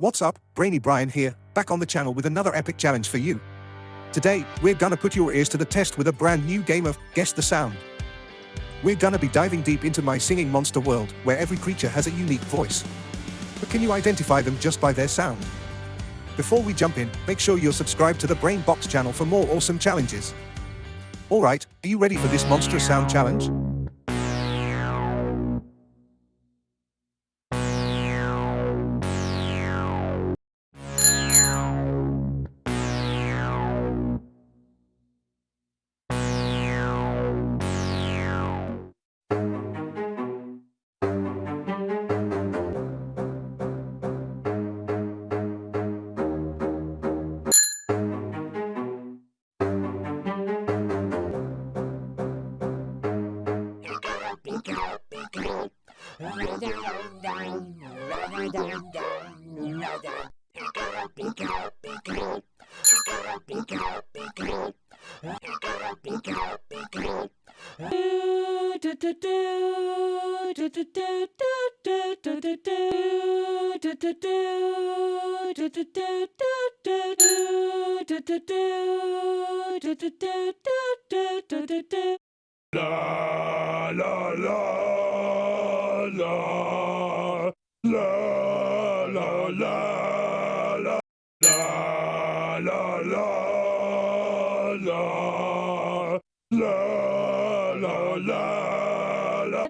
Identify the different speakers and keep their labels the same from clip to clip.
Speaker 1: What's up, Brainy Brian here, back on the channel with another epic challenge for you. Today, we're gonna put your ears to the test with a brand new game of Guess the Sound. We're gonna be diving deep into my singing monster world, where every creature has a unique voice. But can you identify them just by their sound? Before we jump in, make sure you're subscribed to the Brain Box channel for more awesome challenges. Alright, are you ready for this monstrous sound challenge?
Speaker 2: La la la la la la la la la la la la la la.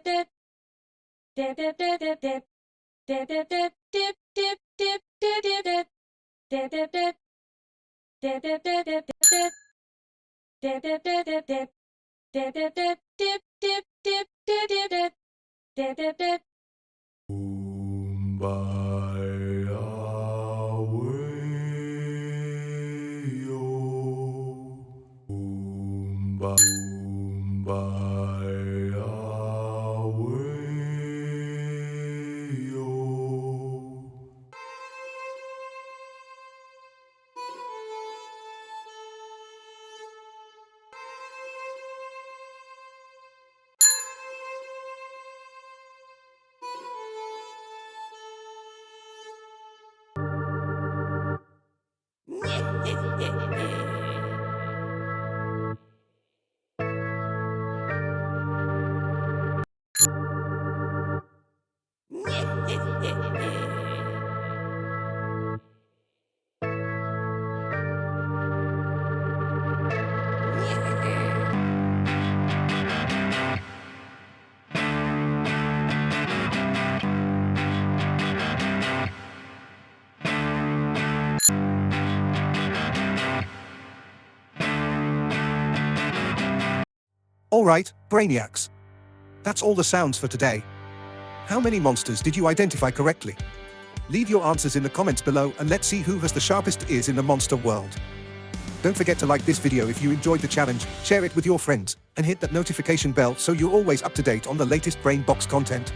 Speaker 2: Kumbaya way-o, kumbaya way-o.
Speaker 1: Alright, Brainiacs. That's all the sounds for today. How many monsters did you identify correctly? Leave your answers in the comments below and let's see who has the sharpest ears in the monster world. Don't forget to like this video if you enjoyed the challenge, share it with your friends, and hit that notification bell so you're always up to date on the latest Brain Box content.